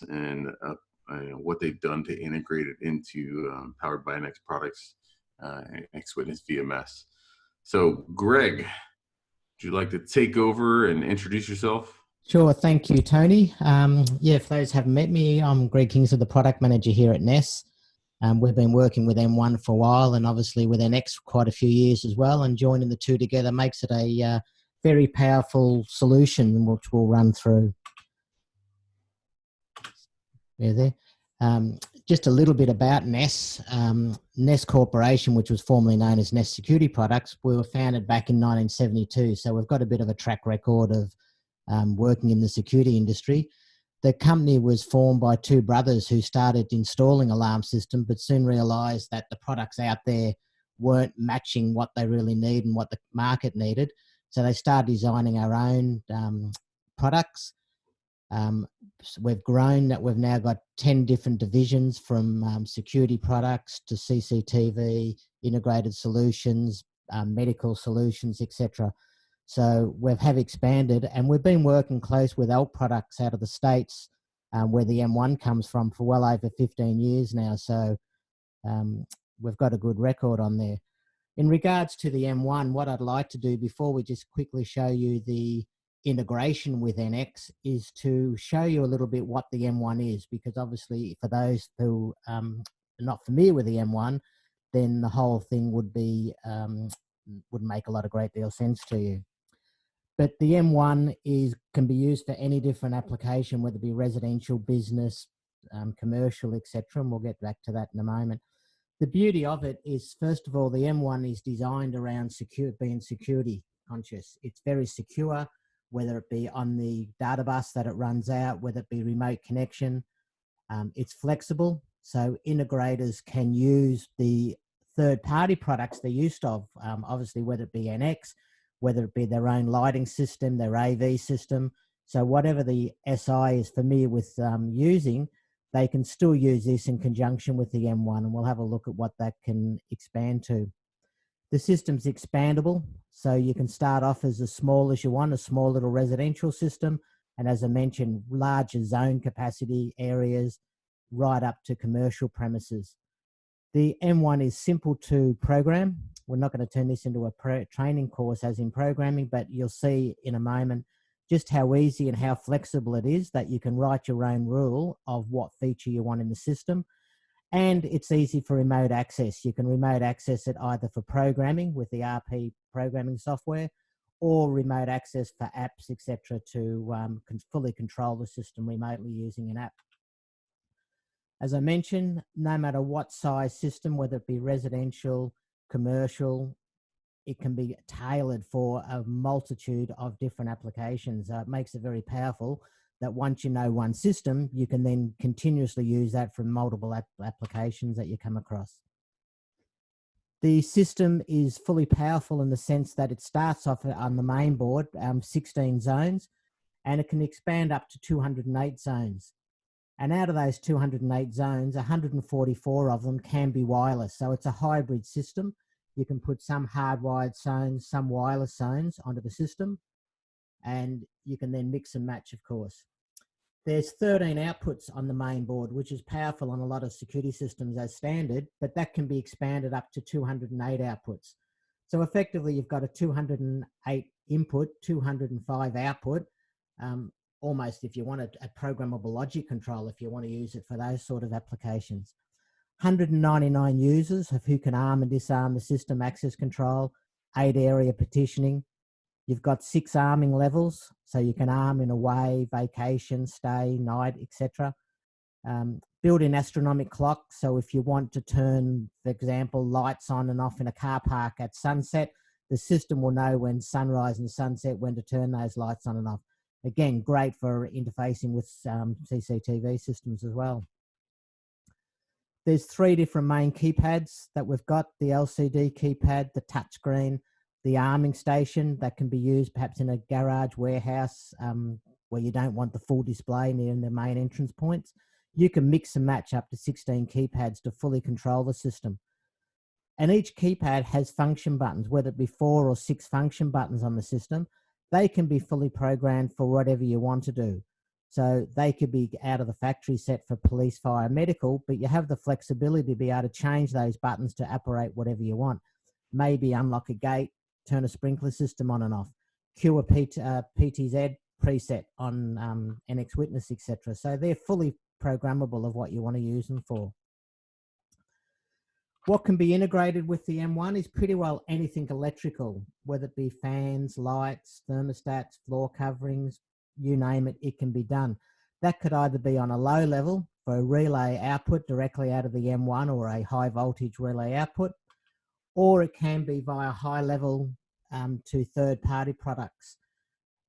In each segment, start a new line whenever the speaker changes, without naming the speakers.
and what they've done to integrate it into powered by Nx products, Nx Witness VMS. So Greg, would you like to take over and introduce yourself?
Sure, thank you, Tony. Yeah, for those who haven't met me, I'm Greg Kingsley, the product manager here at Ness. We've been working with M1 for a while, and obviously with Nx quite a few years as well, and joining the two together makes it a very powerful solution, which we'll run through. Just a little bit about Ness. Ness Corporation, which was formerly known as Ness Security Products, we were founded back in 1972, so we've got a bit of a track record of working in the security industry. The company was formed by two brothers who started installing alarm systems, but soon realised that the products out there weren't matching what they really need and what the market needed. So they started designing our own products. We've grown that we've now got 10 different divisions, from security products to CCTV, integrated solutions, medical solutions, etc. So we have expanded, and we've been working close with Elk Products out of the States, where the M1 comes from, for well over 15 years now. So we've got a good record on there. In regards to the M1, what I'd like to do before we just quickly show you the integration with Nx is to show you a little bit what the M1 is, because obviously for those who are not familiar with the M1, then the whole thing would be would make a great deal of sense to you. But the M1 can be used for any different application, whether it be residential, business, commercial, etc. And we'll get back to that in a moment. The beauty of it is, first of all, the M1 is designed around being security conscious. It's very secure, whether it be on the data bus that it runs out, whether it be remote connection. It's flexible, so integrators can use the third-party products they're used of, obviously, whether it be Nx, whether it be their own lighting system, their AV system. So whatever the SI is familiar with using, they can still use this in conjunction with the M1, and we'll have a look at what that can expand to. The system's expandable, so you can start off as small as you want, a small little residential system, and as I mentioned, larger zone capacity areas, right up to commercial premises. The M1 is simple to program. We're not going to turn this into a training course as in programming, but you'll see in a moment just how easy and how flexible it is, that you can write your own rule of what feature you want in the system. And it's easy for remote access. You can remote access it either for programming with the RP programming software, or remote access for apps, etc., to fully control the system remotely using an app. As I mentioned, no matter what size system, whether it be residential, commercial, it can be tailored for a multitude of different applications. It makes it very powerful that once you know one system, you can then continuously use that for multiple applications that you come across. The system is fully powerful in the sense that it starts off on the main board, 16 zones, and it can expand up to 208 zones. And out of those 208 zones, 144 of them can be wireless. So it's a hybrid system. You can put some hardwired zones, some wireless zones onto the system, and you can then mix and match, of course. There's 13 outputs on the main board, which is powerful on a lot of security systems as standard, but that can be expanded up to 208 outputs. So effectively, you've got a 208 input, 205 output, almost if you want a programmable logic control, if you want to use it for those sort of applications. 199 users of who can arm and disarm the system, access control, 8 area partitioning. You've got 6 arming levels, so you can arm in away, vacation, stay, night, etc. Built-in astronomic clock, so if you want to turn, for example, lights on and off in a car park at sunset, the system will know when sunrise and sunset, when to turn those lights on and off. Again, great for interfacing with CCTV systems as well. There's 3 different main keypads that we've got: the LCD keypad, the touchscreen, the arming station that can be used perhaps in a garage, warehouse, where you don't want the full display near the main entrance points. You can mix and match up to 16 keypads to fully control the system. And each keypad has function buttons, whether it be 4 or 6 function buttons on the system. They can be fully programmed for whatever you want to do. So they could be out of the factory set for police, fire, medical, but you have the flexibility to be able to change those buttons to operate whatever you want. Maybe unlock a gate, turn a sprinkler system on and off, cue a PTZ preset on Nx Witness, etc. So they're fully programmable of what you want to use them for. What can be integrated with the M1 is pretty well anything electrical, whether it be fans, lights, thermostats, floor coverings, you name it, it can be done. That could either be on a low level for a relay output directly out of the M1 or a high voltage relay output, or it can be via high level to third-party products.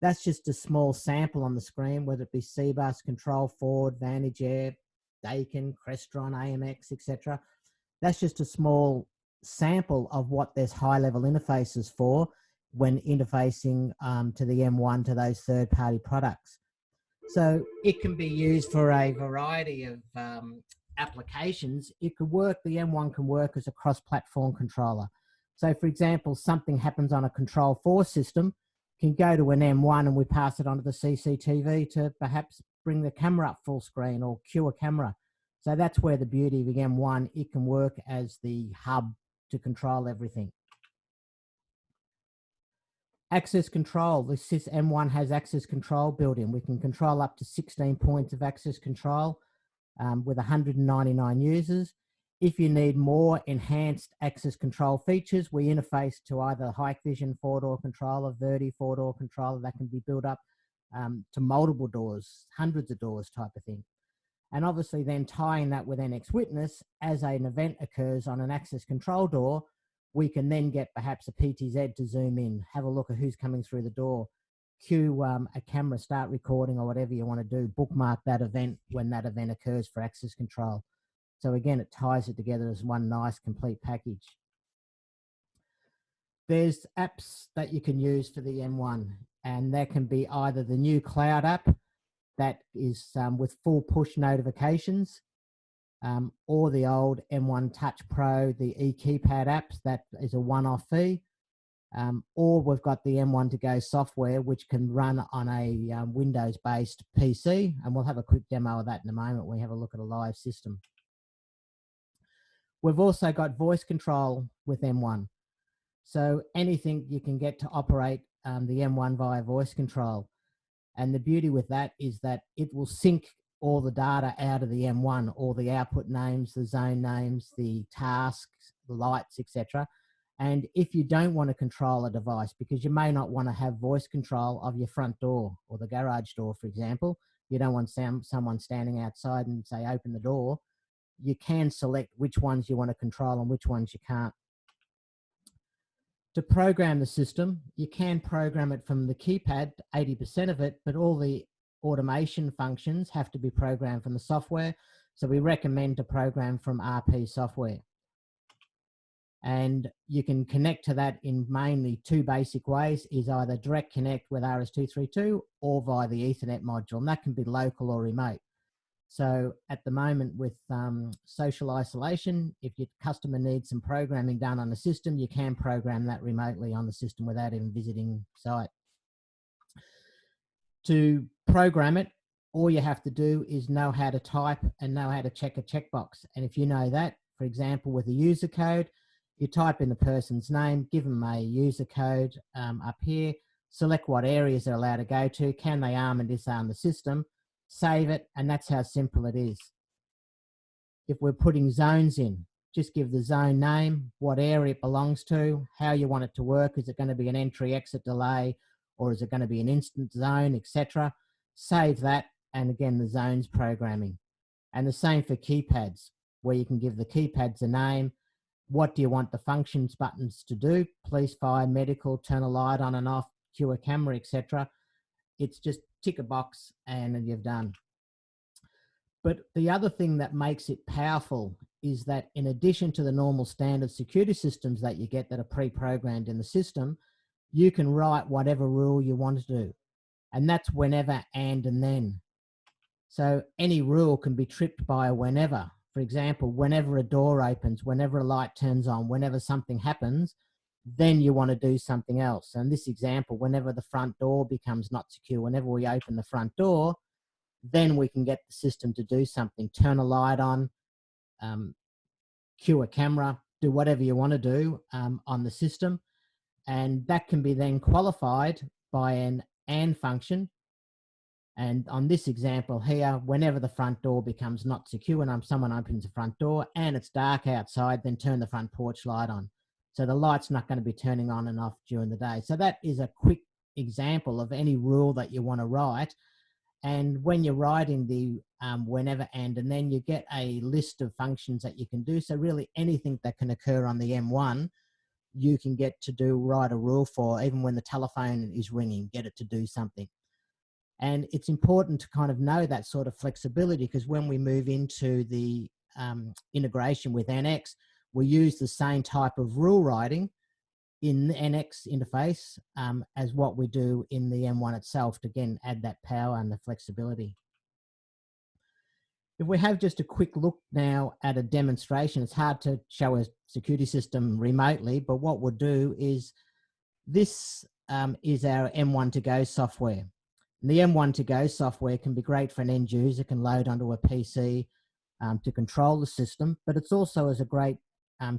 That's just a small sample on the screen, whether it be C-Bus, Control, Ford, Vantage Air, Dakin, Crestron, AMX, etc. That's just a small sample of what there's high-level interfaces for when interfacing to the M1 to those third-party products. So it can be used for a variety of applications. It could work, the M1 can work as a cross-platform controller. So for example, something happens on a Control 4 system, can go to an M1 and we pass it onto the CCTV to perhaps bring the camera up full screen or cue a camera. So that's where the beauty of the M1, it can work as the hub to control everything. Access control, the SIS M1 has access control built in. We can control up to 16 points of access control with 199 users. If you need more enhanced access control features, we interface to either Hikvision 4-door controller, Verdi 4-door controller that can be built up to multiple doors, hundreds of doors type of thing. And obviously then tying that with Nx Witness, as an event occurs on an access control door, we can then get perhaps a PTZ to zoom in, have a look at who's coming through the door, cue a camera, start recording or whatever you want to do, bookmark that event when that event occurs for access control. So again, it ties it together as one nice complete package. There's apps that you can use for the M1, and that can be either the new cloud app that is with full push notifications, or the old M1 Touch Pro, the e-keypad apps, that is a one-off fee, or we've got the M1 To Go software, which can run on a Windows-based PC, and we'll have a quick demo of that in a moment when we have a look at a live system. We've also got voice control with M1. So anything you can get to operate the M1 via voice control. And the beauty with that is that it will sync all the data out of the M1, all the output names, the zone names, the tasks, the lights, etc. And if you don't want to control a device, because you may not want to have voice control of your front door or the garage door, for example, you don't want someone standing outside and say, open the door, you can select which ones you want to control and which ones you can't. To program the system, you can program it from the keypad, 80% of it, but all the automation functions have to be programmed from the software. So we recommend to program from RP software. And you can connect to that in mainly two basic ways, is either direct connect with RS-232 or via the Ethernet module, and that can be local or remote. So at the moment with social isolation, if your customer needs some programming done on the system, you can program that remotely on the system without even visiting site. To program it, all you have to do is know how to type and know how to check a checkbox. And if you know that, for example, with a user code, you type in the person's name, give them a user code up here, select what areas they're allowed to go to, can they arm and disarm the system, save it, and that's how simple it is. If we're putting zones in, just give the zone name, what area it belongs to, how you want it to work. Is it going to be an entry-exit delay, or is it going to be an instant zone, etc. Save that, and again, the zones programming. And the same for keypads, where you can give the keypads a name. What do you want the functions buttons to do? Police, fire, medical, turn a light on and off, cue a camera, etc. It's just tick a box and you've done. But the other thing that makes it powerful is that in addition to the normal standard security systems that you get that are pre-programmed in the system, you can write whatever rule you want to do. And that's whenever, and then. So any rule can be tripped by a whenever. For example, whenever a door opens, whenever a light turns on, whenever something happens, then you want to do something else. And this example, whenever the front door becomes not secure, whenever we open the front door, then we can get the system to do something, turn a light on, cue a camera, do whatever you want to do on the system. And that can be then qualified by an AND function. And on this example here, whenever the front door becomes not secure and someone opens the front door and it's dark outside, then turn the front porch light on. So the light's not going to be turning on and off during the day. So that is a quick example of any rule that you want to write. And when you're writing the whenever and then you get a list of functions that you can do. So really anything that can occur on the M1, you can get to write a rule for, even when the telephone is ringing, get it to do something. And it's important to kind of know that sort of flexibility, because when we move into the integration with Nx, we use the same type of rule writing in the Nx interface as what we do in the M1 itself to, again, add that power and the flexibility. If we have just a quick look now at a demonstration, it's hard to show a security system remotely, but what we'll do is this is our M1 to go software. And the M1 to go software can be great for an end user, can load onto a PC to control the system, but it's also as a great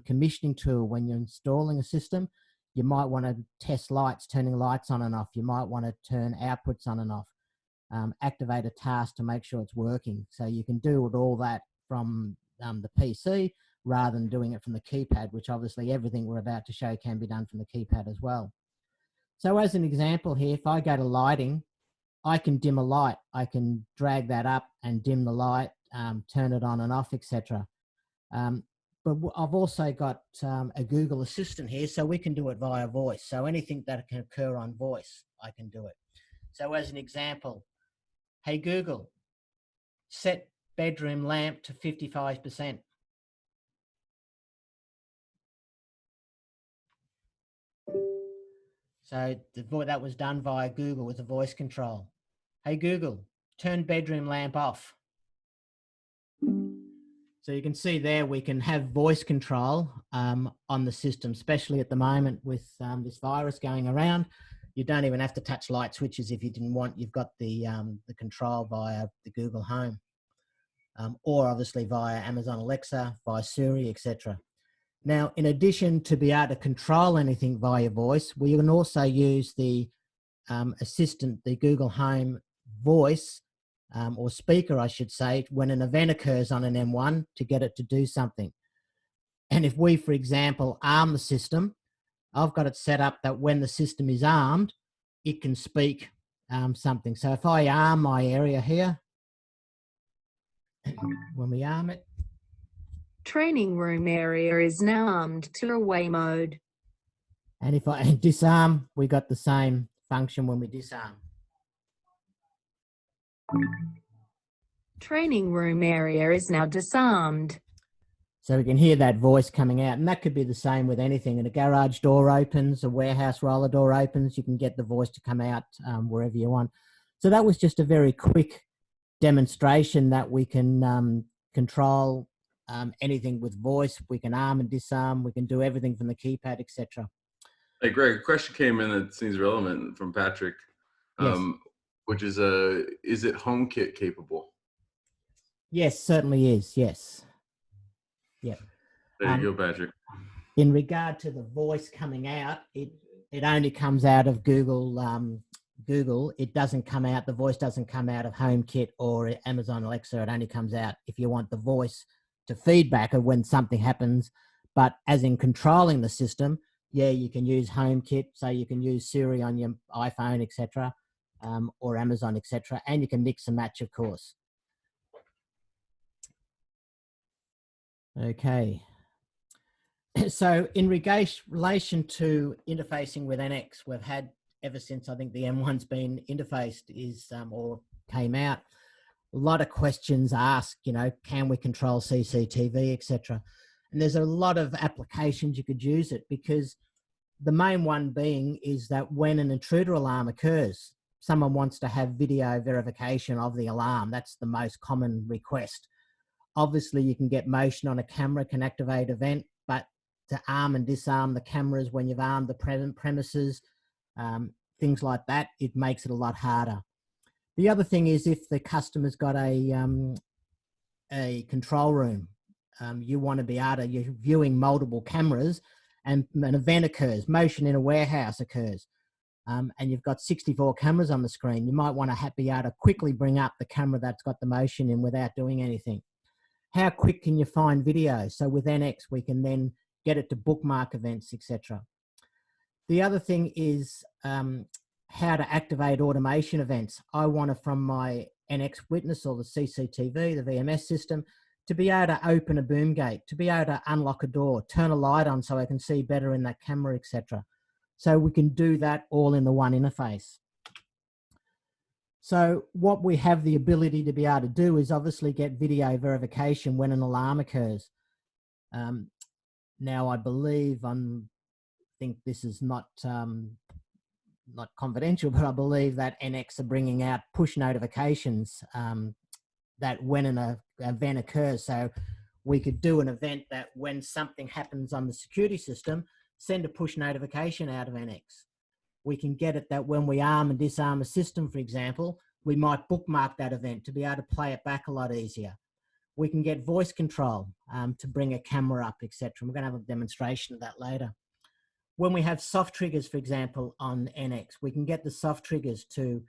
commissioning tool when you're installing a system. You might want to test lights, turning lights on and off. You might want to turn outputs on and off, activate a task to make sure it's working. So you can do all that from the PC rather than doing it from the keypad, which obviously everything we're about to show can be done from the keypad as well. So as an example here, if I go to lighting, I can dim a light. I can drag that up and dim the light, turn it on and off, etc. But I've also got a Google Assistant here, so we can do it via voice. So anything that can occur on voice, I can do it. So as an example, hey Google, set bedroom lamp to 55%. So that was done via Google with a voice control. Hey Google, turn bedroom lamp off. So you can see there we can have voice control on the system, especially at the moment with this virus going around. You don't even have to touch light switches if you didn't want. You've got the control via the Google Home, or obviously via Amazon Alexa, via Siri, etc. Now, in addition to be able to control anything via voice, we can also use the assistant, the Google Home voice, or speaker, I should say, when an event occurs on an M1 to get it to do something. And if we, for example, arm the system, I've got it set up that when the system is armed, it can speak something. So if I arm my area here, when we arm it,
Training room area is now armed to away mode.
and if I disarm, we got the same function when we disarm.
Training room area is now disarmed.
So we can hear that voice coming out, and that could be the same with anything. And a garage door opens, a warehouse roller door opens, you can get the voice to come out wherever you want. So that was just a very quick demonstration that we can control anything with voice. We can arm and disarm, we can do everything from the keypad, etc.
Hey Greg, a question came in that seems relevant from Patrick,
Yes.
which is it HomeKit capable?
Yes, certainly is, yes. Yep.
There you go, Patrick.
In regard to the voice coming out, it only comes out of Google. Google, it doesn't come out, the voice doesn't come out of HomeKit or Amazon Alexa. It only comes out if you want the voice to feedback of when something happens. But as in controlling the system, yeah, you can use HomeKit, so you can use Siri on your iPhone, etc., or Amazon, etc., and you can mix and match, of course. Okay. So in relation to interfacing with Nx, we've had ever since I think the M1's been interfaced or came out, a lot of questions asked, you know, can we control CCTV, etc. And there's a lot of applications you could use it, because the main one being is that when an intruder alarm occurs, someone wants to have video verification of the alarm. That's the most common request. Obviously, you can get motion on a camera, can activate event, but to arm and disarm the cameras when you've armed the premises, things like that, it makes it a lot harder. The other thing is if the customer's got a control room, you want to be able to, you're viewing multiple cameras and an event occurs, motion in a warehouse occurs, and you've got 64 cameras on the screen. You might want to be able to quickly bring up the camera that's got the motion in without doing anything. How quick can you find video? So with Nx, we can then get it to bookmark events, etc. The other thing is how to activate automation events. I want to, from my Nx Witness or the CCTV, the VMS system, to be able to open a boom gate, to be able to unlock a door, turn a light on so I can see better in that camera, etc. So we can do that all in the one interface. So what we have the ability to be able to do is obviously get video verification when an alarm occurs. Now I believe, I think this is not confidential, but I believe that Nx are bringing out push notifications that when an event occurs. So we could do an event that when something happens on the security system, send a push notification out of Nx. We can get it that when we arm and disarm a system, for example, we might bookmark that event to be able to play it back a lot easier. We can get voice control to bring a camera up, etc. We're going to have a demonstration of that later. When we have soft triggers, for example, on Nx, we can get the soft triggers to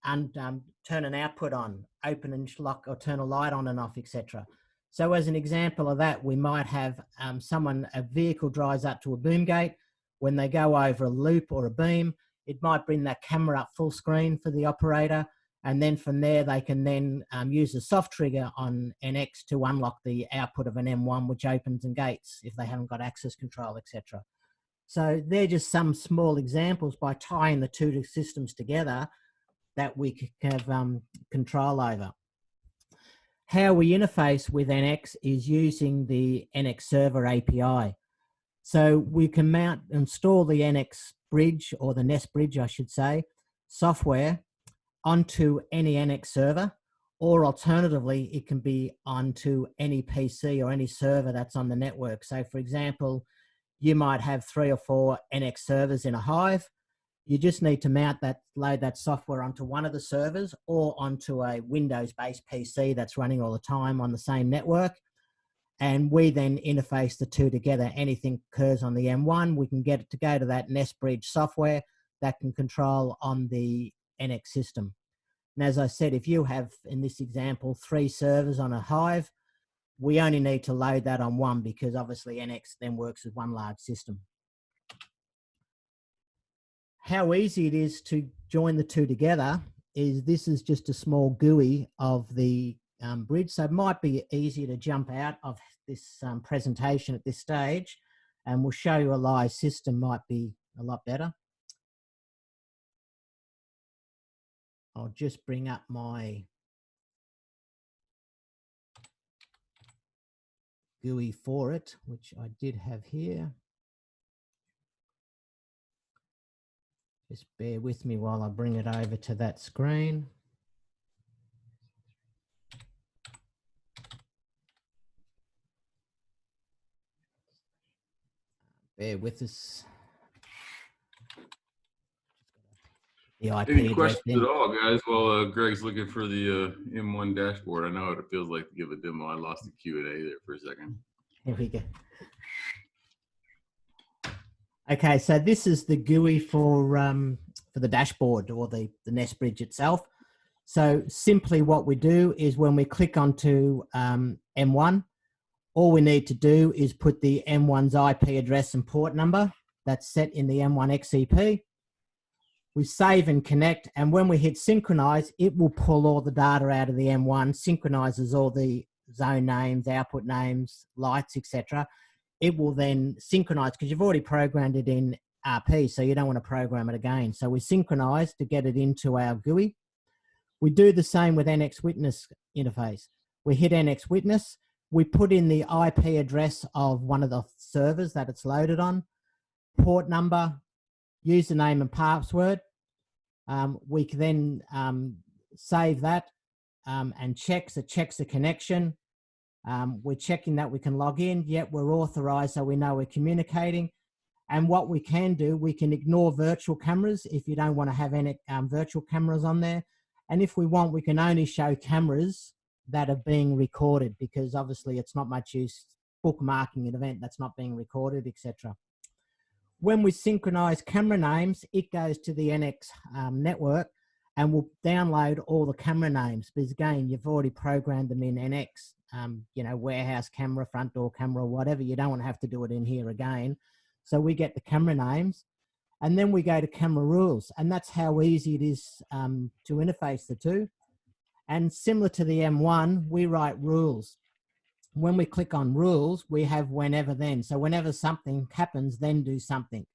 turn an output on, open and lock, or turn a light on and off, etc. So as an example of that, we might have a vehicle drives up to a boom gate. When they go over a loop or a beam, it might bring that camera up full screen for the operator. And then from there, they can then use a soft trigger on Nx to unlock the output of an M1, which opens and gates if they haven't got access control, etc. So they're just some small examples by tying the two systems together that we have control over. How we interface with Nx is using the Nx Server API. So we can install the Nx bridge, or the Ness bridge, I should say, software onto any Nx server, or alternatively, it can be onto any PC or any server that's on the network. So for example, you might have 3 or 4 Nx servers in a hive. You just need to load that software onto one of the servers or onto a Windows-based PC that's running all the time on the same network. And we then interface the two together. Anything occurs on the M1, we can get it to go to that Ness bridge software that can control on the Nx system. And as I said, if you have, in this example, 3 servers on a hive, we only need to load that on one because obviously Nx then works as one large system. How easy it is to join the two together is this is just a small GUI of the bridge. So it might be easier to jump out of this presentation at this stage, and we'll show you a live system might be a lot better. I'll just bring up my GUI for it, which I did have here. Just bear with me while I bring it over to that screen. Bear with us. The IP
Any questions at all, guys, while Greg's looking for the M1 dashboard? I know what it feels like to give a demo. I lost the Q&A there for a second.
Here we go. Okay, so this is the GUI for the dashboard, or the Ness bridge itself. So simply what we do is when we click onto M1, all we need to do is put the M1's IP address and port number that's set in the M1 XCP. We save and connect, and when we hit synchronize, it will pull all the data out of the M1, synchronizes all the zone names, output names, lights, etc. It will then synchronize because you've already programmed it in RP, so you don't want to program it again. So we synchronize to get it into our GUI. We do the same with Nx Witness interface. We hit Nx Witness, we put in the IP address of one of the servers that it's loaded on, port number, username and password. We can then save that and checks the connection. We're checking that we can log in, yet we're authorized so we know we're communicating. And what we can do, we can ignore virtual cameras if you don't want to have any virtual cameras on there. And if we want, we can only show cameras that are being recorded, because obviously it's not much use bookmarking an event that's not being recorded, etc. When we synchronize camera names, it goes to the Nx network and will download all the camera names, because again, you've already programmed them in Nx, you know, warehouse camera, front door camera, whatever. You don't want to have to do it in here again. So we get the camera names, and then we go to camera rules, and that's how easy it is to interface the two. And similar to the M1, we write rules. When we click on rules, we have whenever then. So whenever something happens, then do something.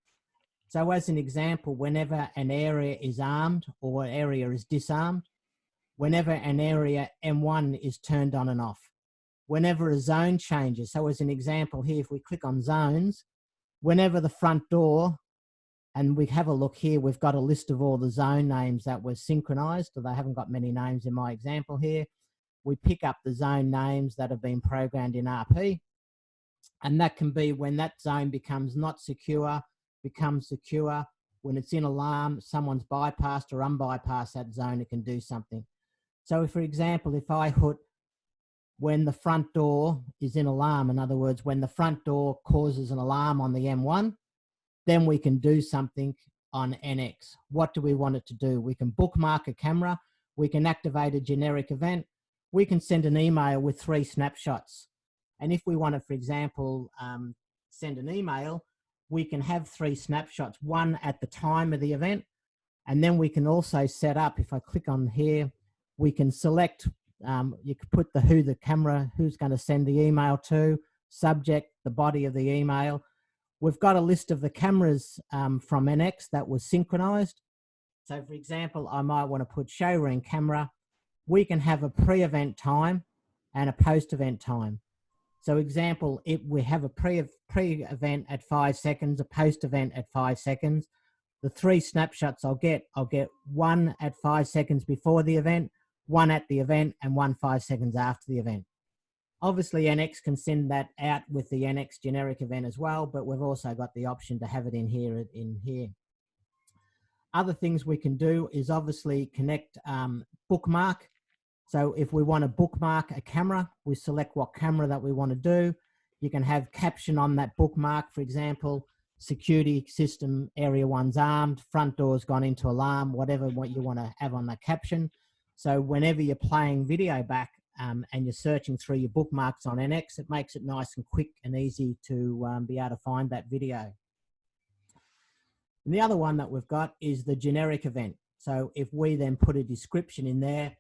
So as an example, whenever an area is armed or area is disarmed, whenever an area M1 is turned on and off, whenever a zone changes. So as an example here, if we click on zones, whenever the front door, and we have a look here, we've got a list of all the zone names that were synchronized, so they haven't got many names in my example here. We pick up the zone names that have been programmed in RP, and that can be when that zone becomes not secure, becomes secure. When it's in alarm, someone's bypassed or unbypassed that zone, it can do something. So if, for example, if I put when the front door is in alarm, in other words, when the front door causes an alarm on the M1, then we can do something on Nx. What do we want it to do? We can bookmark a camera, we can activate a generic event, we can send an email with 3 snapshots. And if we want to, for example, send an email, we can have 3 snapshots, one at the time of the event, and then we can also set up, if I click on here, we can select, you could put who the camera, who's going to send the email to, subject, the body of the email. We've got a list of the cameras from Nx that was synchronized. So for example, I might want to put showroom camera. We can have a pre-event time and a post-event time. So example, we have a pre-event at 5 seconds, a post-event at 5 seconds. The 3 snapshots I'll get one at 5 seconds before the event, one at the event, and one 5 seconds after the event. Obviously, Nx can send that out with the Nx generic event as well, but we've also got the option to have it in here. Other things we can do is obviously connect bookmark. So if we want to bookmark a camera, we select what camera that we want to do. You can have caption on that bookmark, for example, security system, area 1's armed, front door's gone into alarm, whatever what you want to have on that caption. So whenever you're playing video back and you're searching through your bookmarks on Nx, it makes it nice and quick and easy to be able to find that video. And the other one that we've got is the generic event. So if we then put a description in there,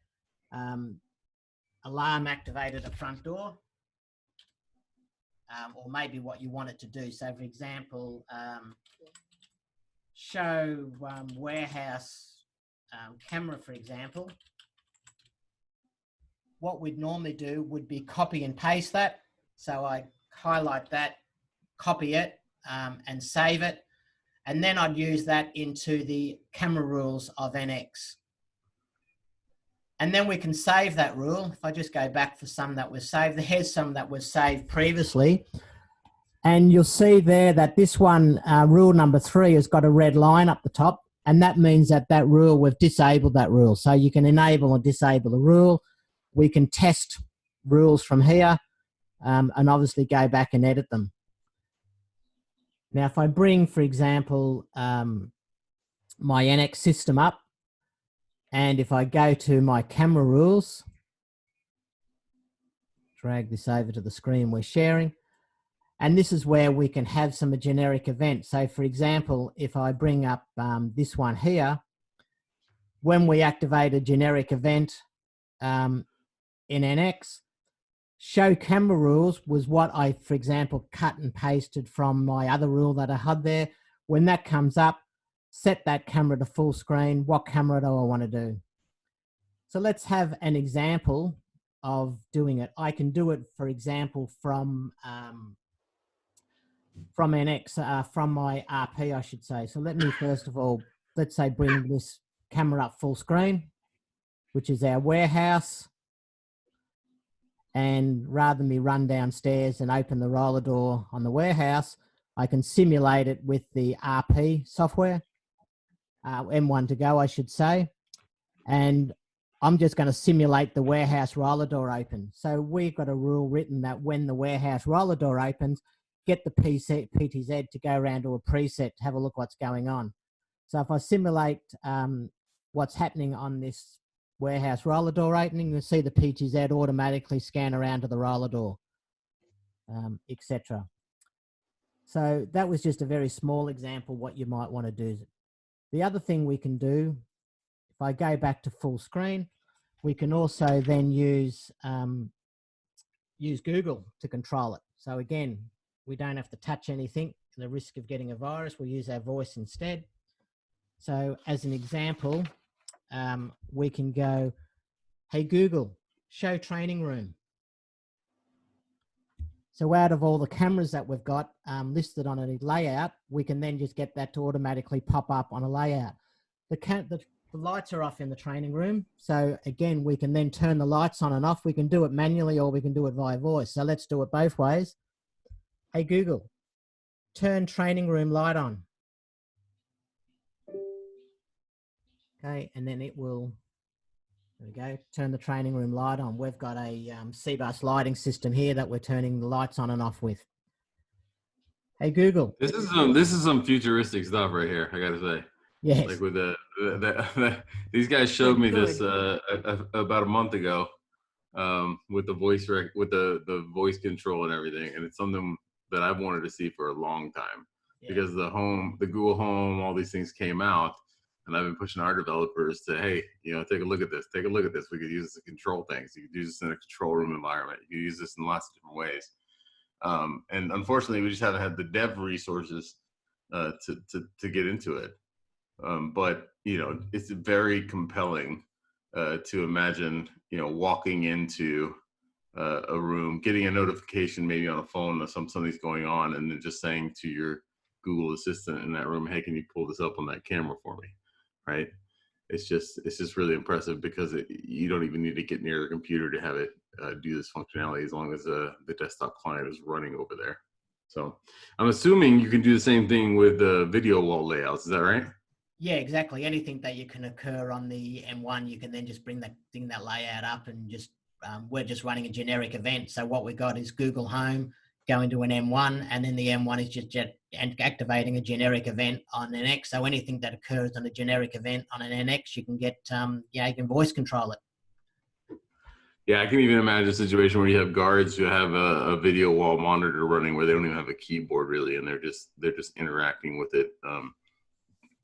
alarm activated at front door, or maybe what you want it to do. So for example, show warehouse camera, for example. What we'd normally do would be copy and paste that. So I highlight that, copy it, and save it. And then I'd use that into the camera rules of Nx. And then we can save that rule. If I just go back for some that was saved, here's some that was saved previously. And you'll see there that this one, rule number 3, has got a red line up the top. And that means that that rule, we've disabled that rule. So you can enable or disable a rule. We can test rules from here and obviously go back and edit them. Now, if I bring, for example, my Nx system up, and if I go to my camera rules, drag this over to the screen we're sharing, and this is where we can have some generic events. So for example, if I bring up this one here, when we activate a generic event in Nx, show camera rules was what I, for example, cut and pasted from my other rule that I had there. When that comes up, set that camera to full screen. What camera do I want to do? So let's have an example of doing it. I can do it, for example, from Nx, from my RP, I should say. So let me first of all, let's say bring this camera up full screen, which is our warehouse. And rather than me run downstairs and open the roller door on the warehouse, I can simulate it with the RP software, M1 to go, I should say. And I'm just going to simulate the warehouse roller door open. So we've got a rule written that when the warehouse roller door opens, get the PTZ to go around to a preset to have a look what's going on. So if I simulate what's happening on this warehouse roller door opening, you'll see the PTZ automatically scan around to the roller door, etc. So that was just a very small example what you might want to do. The other thing we can do, if I go back to full screen, we can also then use Google to control it. So again, we don't have to touch anything, the risk of getting a virus. We'll use our voice instead. So as an example, we can go, hey Google, show training room. So out of all the cameras that we've got listed on a layout, we can then just get that to automatically pop up on a layout. The lights are off in the training room. So again, we can then turn the lights on and off. We can do it manually or we can do it via voice. So let's do it both ways. Hey Google, turn training room light on. Okay, and then it will, there we go, turn the training room light on. We've got a C-bus lighting system here that we're turning the lights on and off with. Hey Google.
This is some futuristic stuff right here, I gotta say.
Yes.
Like with these guys showed me this about a month ago with the with the voice control and everything, and it's something that I've wanted to see for a long time because the Google Home, all these things came out, and I've been pushing our developers to, hey, take a look at this. Take a look at this. We could use this to control things. You could use this in a control room environment. You could use this in lots of different ways. And unfortunately, we just haven't had the dev resources to get into it. But it's very compelling to imagine, walking into a room, getting a notification maybe on a phone that something's going on, and then just saying to your Google Assistant in that room, hey, can you pull this up on that camera for me? Right? It's just really impressive because you don't even need to get near the computer to have it do this functionality as long as the desktop client is running over there. So I'm assuming you can do the same thing with video wall layouts. Is that right?
Yeah, exactly. Anything that you can occur on the M1, you can then just bring that layout up and just, we're just running a generic event. So what we got is Google Home going to an M1, and then the M1 is just activating a generic event on NX. So anything that occurs on a generic event on an NX, you can get, you can voice control it.
Yeah, I can even imagine a situation where you have guards who have a video wall monitor running where they don't even have a keyboard really, and they're just interacting with it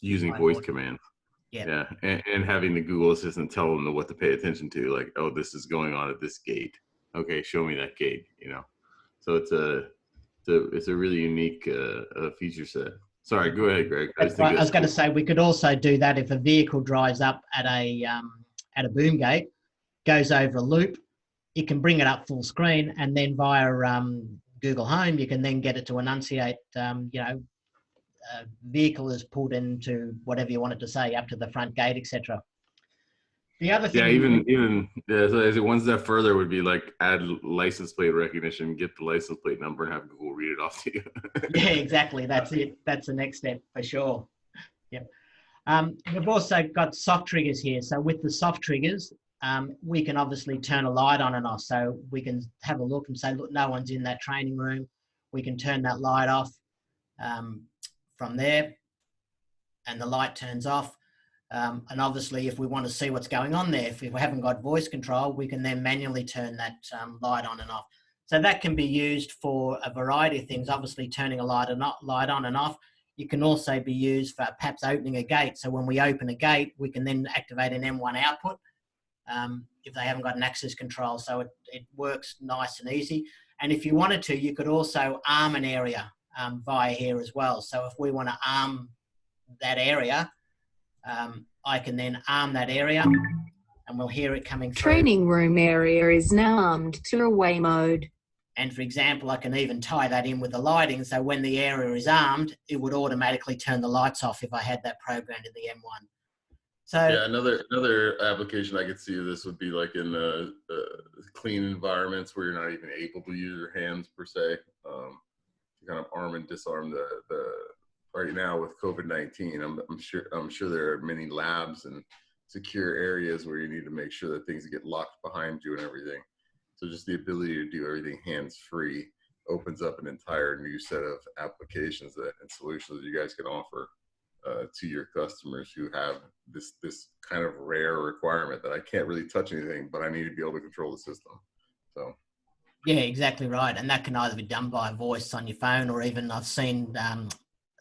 using voice commands. Yeah, and having the Google Assistant tell them what to pay attention to, like, oh, this is going on at this gate. Okay, show me that gate. So it's a really unique feature set. Sorry, go ahead, Greg.
I was going to say we could also do that if a vehicle drives up at a boom gate, goes over a loop, it can bring it up full screen, and then via Google Home, you can then get it to enunciate, vehicle is pulled into whatever you want it to say, up to the front gate, etc. The other thing,
so as it one step further would be like add license plate recognition, get the license plate number, and have Google read it off to you.
Yeah, exactly. That's it. That's the next step for sure. Yeah. We've also got soft triggers here. So with the soft triggers, we can obviously turn a light on and off. So we can have a look and say, look, no one's in that training room. We can turn that light off from there, and the light turns off. And obviously, if we want to see what's going on there, if we haven't got voice control, we can then manually turn that light on and off. So that can be used for a variety of things. Obviously, turning a light on and off. It can also be used for perhaps opening a gate. So when we open a gate, we can then activate an M1 output if they haven't got an access control. So it works nice and easy. And if you wanted to, you could also arm an area via here as well. So if we want to arm that area, I can then arm that area, and we'll hear it coming through.
Training room area is now armed to away mode.
And for example, I can even tie that in with the lighting. So when the area is armed, it would automatically turn the lights off if I had that programmed in the M1. So
yeah, another application I could see of this would be like in the clean environments where you're not even able to use your hands per se. To kind of arm and disarm the right now with COVID-19. I'm sure there are many labs and secure areas where you need to make sure that things get locked behind you and everything. So just the ability to do everything hands-free opens up an entire new set of applications and solutions that you guys can offer to your customers who have this kind of rare requirement that I can't really touch anything, but I need to be able to control the system. So.
Yeah, exactly right. And that can either be done by voice on your phone, or even I've seen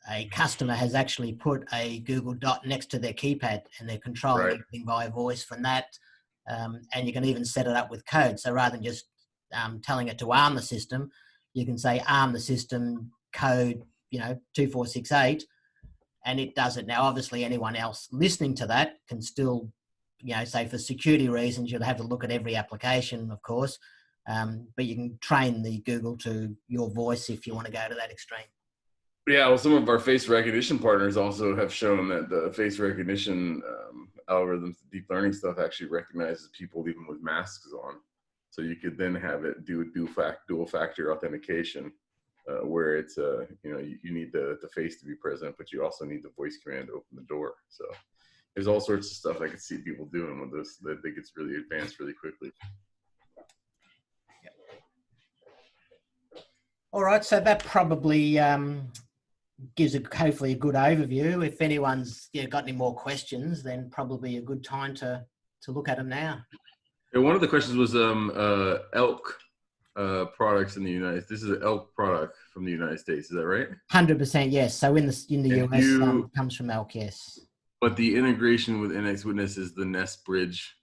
a customer has actually put a Google Dot next to their keypad and they're controlling
Right.
everything by voice from that. And you can even set it up with code. So rather than just telling it to arm the system, you can say arm the system code, 2468, and it does it. Now, obviously, anyone else listening to that can still, say for security reasons, you'll have to look at every application, of course. But you can train the Google to your voice if you want to go to that extreme.
Yeah, well, some of our face recognition partners also have shown that the face recognition algorithms, the deep learning stuff, actually recognizes people even with masks on. So you could then have it do dual factor authentication, where it's you need the face to be present, but you also need the voice command to open the door. So there's all sorts of stuff I could see people doing with this that it gets really advanced really quickly.
All right, so that probably gives hopefully a good overview. If anyone's got any more questions, then probably a good time to look at them now.
Yeah, one of the questions was elk products in the United States. This is an elk product from the United States. Is that right?
100%, yes. So in the US, comes from elk, yes.
But the integration with Nx Witness is the Ness Bridge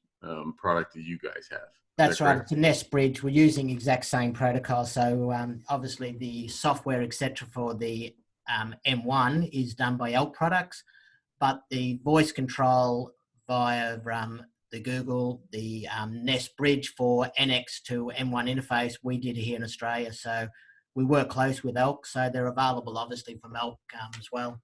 product that you guys have.
That's right. It's a Ness Bridge. We're using exact same protocol. So obviously the software, etc., for the M1 is done by elk products, but the voice control via the Google, the Ness Bridge for NX to M1 interface, we did it here in Australia. So we work close with elk, so they're available obviously from elk as well.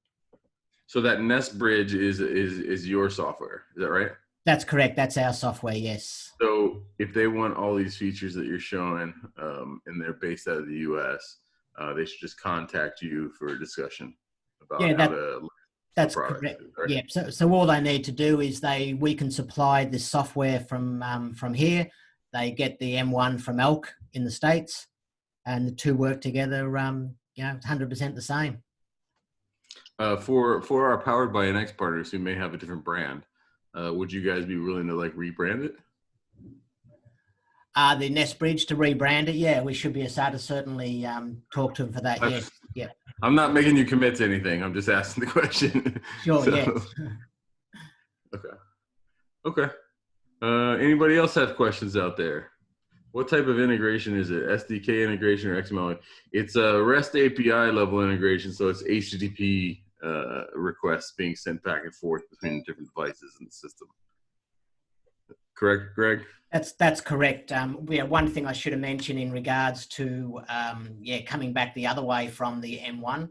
So that Ness Bridge is your software, is that right?
That's correct. That's our software, yes.
So if they want all these features that you're showing and they're based out of the US, they should just contact you for a discussion about how to.
That's correct. Right? Yeah. So all they need to do is we can supply this software from here. They get the M1 from elk in the States, and the two work together. 100% the same.
For our Powered by NX partners who may have a different brand, would you guys be willing to rebrand it?
The Ness Bridge to rebrand it, yeah, we should be able to certainly talk to them for that. Yes, yeah.
I'm not making you commit to anything. I'm just asking the question.
Sure, yes.
Okay. Anybody else have questions out there? What type of integration is it? SDK integration or XML? It's a REST API level integration, so it's HTTP requests being sent back and forth between different devices in the system. Correct, Greg?
That's correct. One thing I should have mentioned in regards to coming back the other way from the M1.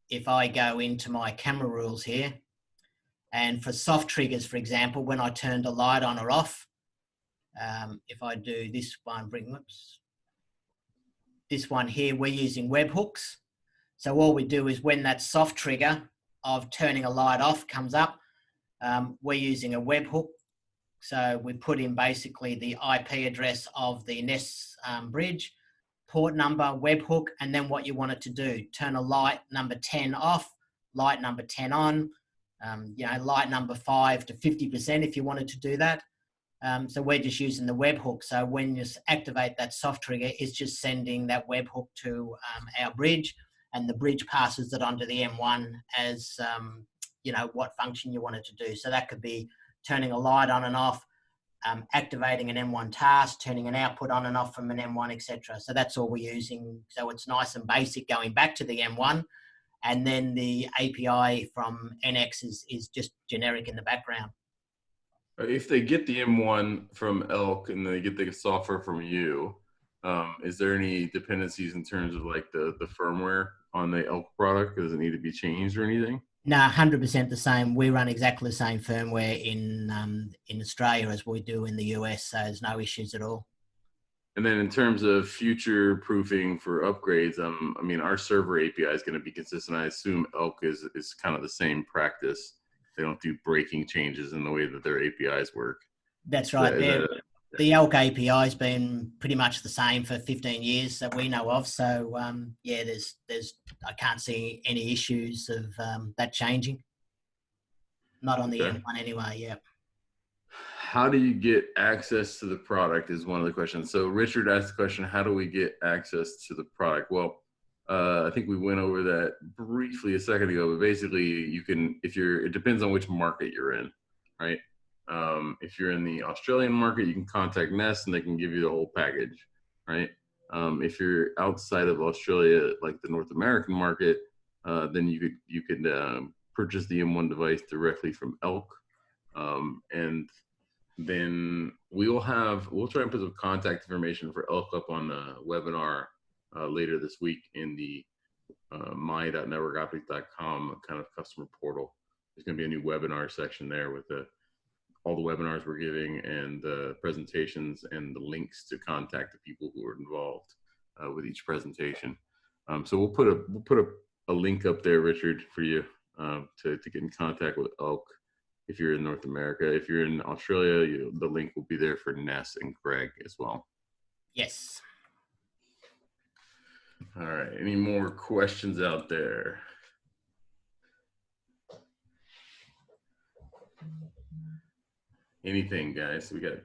If I go into my camera rules here, and for soft triggers, for example, when I turn the light on or off, if I do this one, this one here, we're using webhooks. So all we do is when that soft trigger of turning a light off comes up, we're using a webhook. So we put in basically the IP address of the Ness bridge, port number, webhook, and then what you want it to do. Turn a light number 10 off, light number 10 on, light number 5 to 50% if you wanted to do that. So we're just using the webhook. So when you activate that soft trigger, it's just sending that webhook to our bridge, and the bridge passes it onto the M1 as, what function you want it to do. So that could be turning a light on and off, activating an M1 task, turning an output on and off from an M1, etc. So that's all we're using. So it's nice and basic going back to the M1, and then the API from NX is just generic in the background.
If they get the M1 from Elk and they get the software from you, is there any dependencies in terms of the firmware on the Elk product? Does it need to be changed or anything?
No, 100% the same. We run exactly the same firmware in Australia as we do in the US, so there's no issues at all.
And then in terms of future proofing for upgrades, our server API is going to be consistent. I assume Elk is kind of the same practice They don't do breaking changes in the way that their APIs work.
That's right. The Elk API has been pretty much the same for 15 years that we know of. So yeah, there's I can't see any issues of that changing. Not on the M1 anyway. Yeah.
How do you get access to the product is one of the questions. So Richard asked the question, how do we get access to the product? Well, I think we went over that briefly a second ago, but basically you can, it depends on which market you're in, right? If you're in the Australian market, you can contact Ness and they can give you the whole package, right? If you're outside of Australia, like the North American market, then you could purchase the M1 device directly from Elk. And then we'll try and put some contact information for Elk up on the webinar later this week in the my.networkoptics.com kind of customer portal. There's going to be a new webinar section there with all the webinars we're giving and the presentations and the links to contact the people who are involved with each presentation. So we'll put a link up there, Richard, for you to get in contact with Elk if you're in North America. If you're in Australia, the link will be there for Ness and Greg as well.
Yes.
All right. Any more questions out there? Anything, guys? We got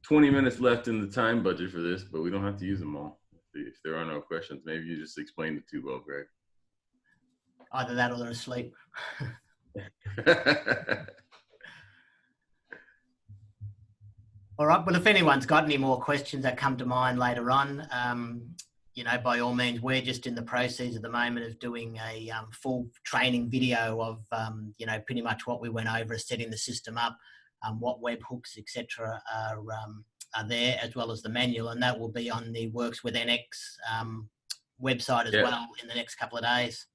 20 minutes left in the time budget for this, but we don't have to use them all. If there are no questions, maybe you just explained it too well, Greg.
Either that or they're asleep. All right. Well, if anyone's got any more questions that come to mind later on, by all means, we're just in the process at the moment of doing a full training video of, pretty much what we went over, setting the system up, what webhooks, etc., are there, as well as the manual, and that will be on the Works with NX website as well in the next couple of days.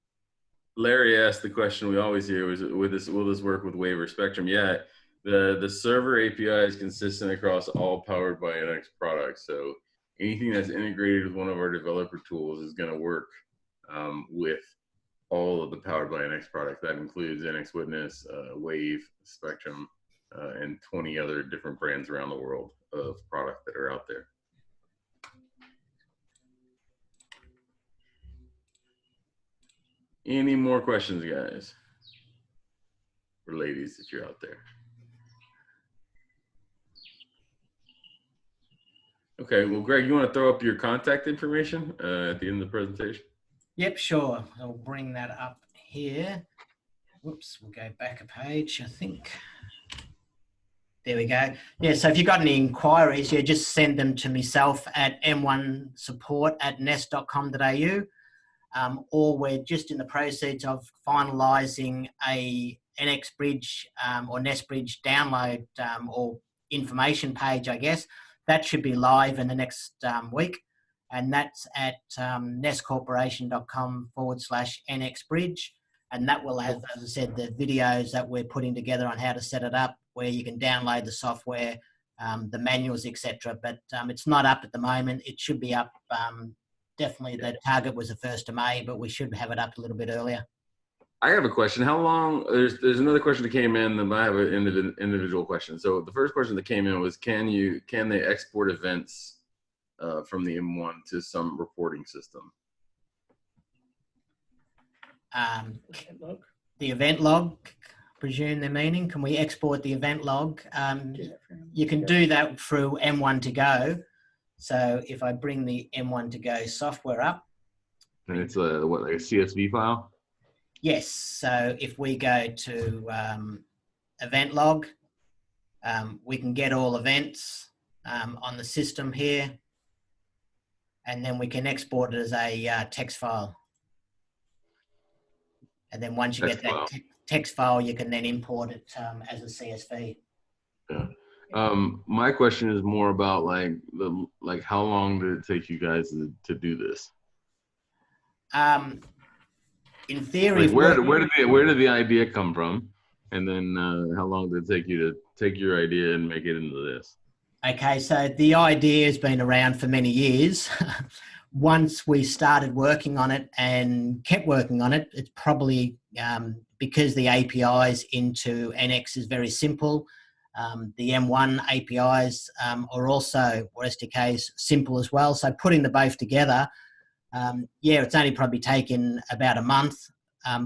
Larry asked the question we always hear: will this work with Wave or Spectrum? Yeah, the server API is consistent across all Powered by NX products. So anything that's integrated with one of our developer tools is going to work with all of the Powered by NX products. That includes Nx Witness, Wave, Spectrum, and 20 other different brands around the world of product that are out there. Any more questions, guys? Or ladies, if you're out there. Okay, well, Greg, you want to throw up your contact information at the end of the presentation?
Yep, sure. I'll bring that up here. Whoops, we'll go back a page, I think. There we go. Yeah, so if you've got any inquiries, just send them to myself at m1support@ness.com.au. Or we're just in the process of finalising a NX Bridge or Ness Bridge download or information page, I guess. That should be live in the next week. And that's at nesscorporation.com/NX Bridge. And that will have, as I said, the videos that we're putting together on how to set it up, where you can download the software, the manuals, etc. But it's not up at the moment. It should be up. Definitely the target was the 1st of May, but we should have it up a little bit earlier.
I have a question. How long, there's another question that came in, and I have an individual question. So the first question that came in was, can they export events from the M1 to some reporting system?
The event log, presume they're meaning. Can we export the event log? You can do that through M1 to go. So if I bring the M1 to go software up.
And it's like a CSV file?
Yes. So if we go to event log, we can get all events on the system here. And then we can export it as a text file. And then once you get that text file, you can then import it as a CSV.
Yeah. My question is more about like how long did it take you guys to do this?
In theory,
like where did the idea come from, and then how long did it take you to take your idea and make it into this?
Okay, so the idea has been around for many years. once we started working on it and kept working on it, it's probably because the APIs into Nx is very simple. The M1 APIs are also, or SDKs, simple as well. So putting the both together, it's only probably taken about a month.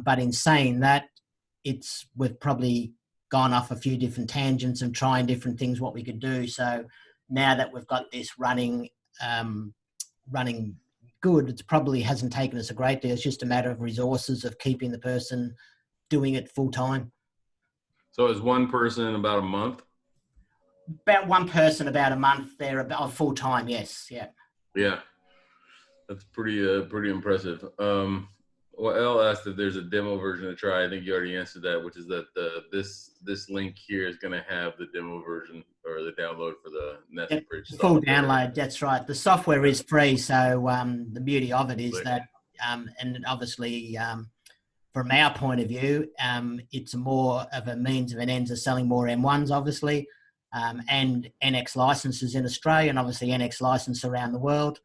But in saying that, we've probably gone off a few different tangents and trying different things what we could do. So now that we've got this running good, it probably hasn't taken us a great deal. It's just a matter of resources of keeping the person doing it full time.
So is one person about a month?
About one person about a month. They're about full time. Yes. Yeah.
Yeah, that's pretty impressive. Well, Elle asked if there's a demo version to try. I think you already answered that, which is that this link here is going to have the demo version or the download for the Ness Bridge
full
software.
download. That's right. The software is free, so the beauty of it is that, and obviously from our point of view, it's more of a means of an ends of selling more M1s, obviously, and Nx licenses in Australia, and obviously Nx license around the world,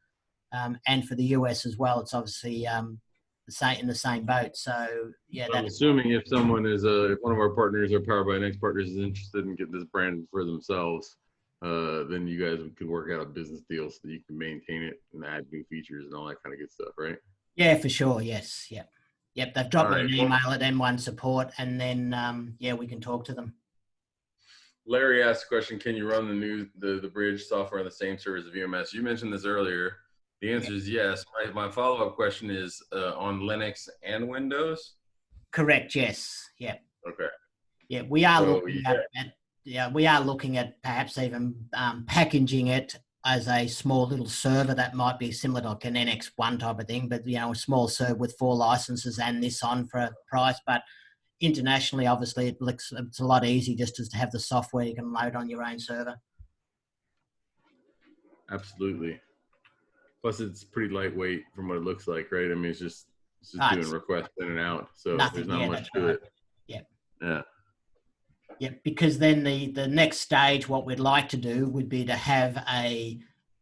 and for the US as well. It's obviously in the same boat. So yeah,
I'm assuming if someone is if one of our partners or Powered by Nx partners is interested in getting this branded for themselves, then you guys could work out a business deal so that you can maintain it and add new features and all that kind of good stuff, right?
Yeah, for sure. Yes. Yep. They've dropped me an email at M1 support, and then we can talk to them.
Larry asked a question: can you run the bridge software on the same server as the VMS? You mentioned this earlier. The answer is yes. My follow-up question is on Linux and Windows?
Correct, yes. Yeah.
Okay.
Yeah, we are we are looking at perhaps even packaging it as a small little server that might be similar to like an NX1 type of thing, but a small server with 4 licenses and this on for a price. But internationally, obviously, it's a lot easier just to have the software you can load on your own server.
Absolutely. Plus, it's pretty lightweight from what it looks like, right? I mean, it's just doing requests in and out, so there's not much to it.
Yeah.
Yeah.
Yeah, because then the next stage, what we'd like to do would be to have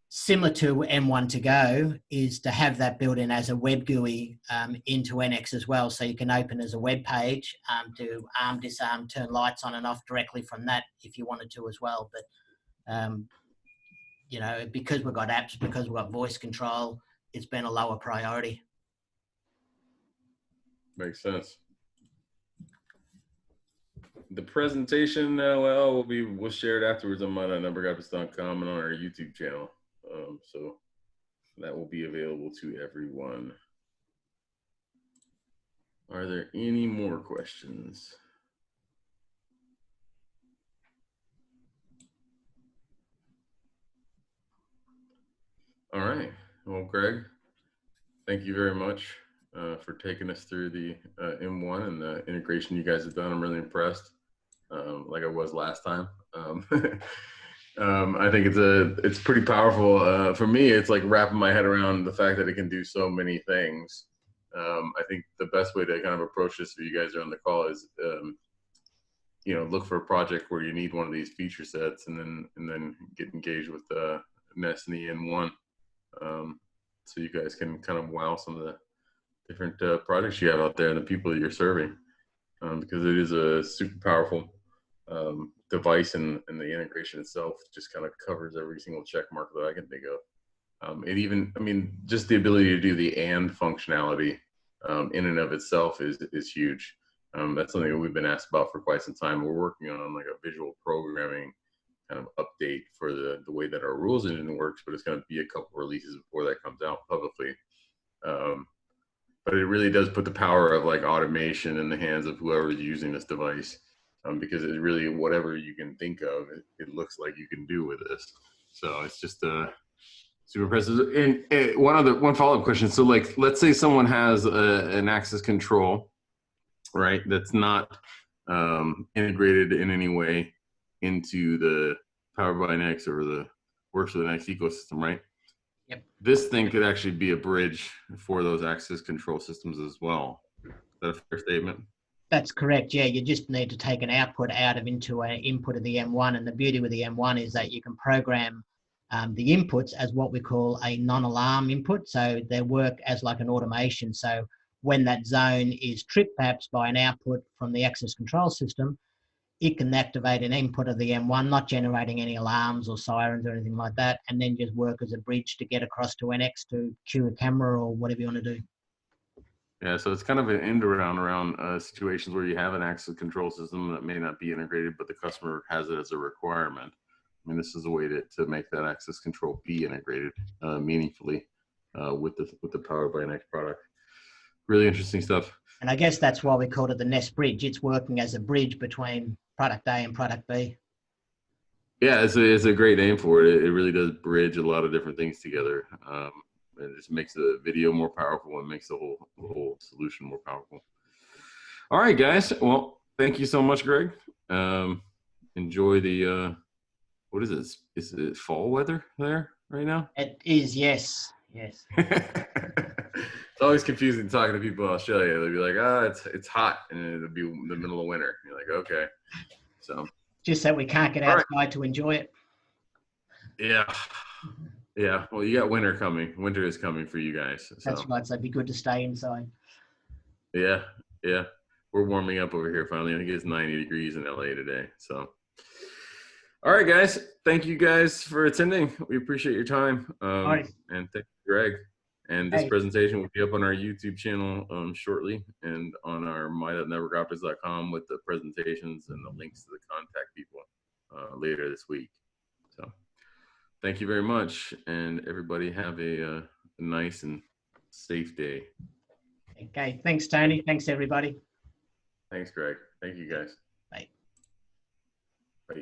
similar to M1 to go, is to have that built in as a web GUI into Nx as well. So you can open as a web page, do arm, disarm, turn lights on and off directly from that if you wanted to as well. But because we've got apps, because we've got voice control, it's been a lower priority.
Makes sense. The presentation, we'll share it afterwards on my.numberguys.com and on our YouTube channel. So that will be available to everyone. Are there any more questions? All right. Well, Greg, thank you very much for taking us through the M1 and the integration you guys have done. I'm really impressed, like I was last time. I think it's pretty powerful. For me, it's like wrapping my head around the fact that it can do so many things. I think the best way to kind of approach this, if you guys are on the call, is look for a project where you need one of these feature sets, and then get engaged with Ness and the N1. So you guys can kind of wow some of the different projects you have out there and the people that you're serving, because it is a super powerful device, and the integration itself just kind of covers every single check mark that I can think of. Just the ability to do the and functionality in and of itself is huge. That's something that we've been asked about for quite some time. We're working on like a visual programming kind of update for the way that our rules engine works, but it's going to be a couple releases before that comes out publicly. But it really does put the power of like automation in the hands of whoever is using this device, because it's really whatever you can think of, it looks like you can do with this. So it's just super impressive. And one follow-up question. So like, let's say someone has an access control, right, that's not integrated in any way into the Powered by Nx or the works with the Nx ecosystem, right?
Yep.
This thing could actually be a bridge for those access control systems as well. Is that a fair statement?
That's correct. Yeah, you just need to take an output out of into an input of the M1, and the beauty with the M1 is that you can program the inputs as what we call a non-alarm input. So they work as like an automation. So when that zone is tripped perhaps by an output from the access control system, it can activate an input of the M1, not generating any alarms or sirens or anything like that, and then just work as a bridge to get across to NX to cue a camera or whatever you want to do.
Yeah, so it's kind of an end around situations where you have an access control system that may not be integrated, but the customer has it as a requirement. I mean, this is a way to make that access control be integrated meaningfully with the Powered by Nx product. Really interesting stuff.
And I guess that's why we called it the Ness bridge. It's working as a bridge between product A and product B.
Yeah, it's a great name for it. It really does bridge a lot of different things together. It just makes the video more powerful and makes the whole solution more powerful. All right, guys. Well, thank you so much, Greg. Enjoy the what is it? Is it fall weather there right now?
It is, yes. Yes.
It's always confusing talking to people in Australia. They'll be like, "Ah, it's hot," and it'll be in the middle of winter. You're like, "Okay." So
just that we can't get outside to enjoy it.
Yeah. Yeah. Well, you got winter coming. Winter is coming for you guys. So.
That's right. So it'd be good to stay inside.
Yeah. Yeah. We're warming up over here finally. I think it's 90 degrees in LA today. So, all right, guys. Thank you guys for attending. We appreciate your time. And thank you, Greg. And this presentation will be up on our YouTube channel shortly and on our my.networkoptics.com with the presentations and the links to the contact people later this week. So thank you very much. And everybody have a nice and safe day.
Okay. Thanks, Tony. Thanks, everybody.
Thanks, Greg. Thank you, guys.
Bye.
Bye.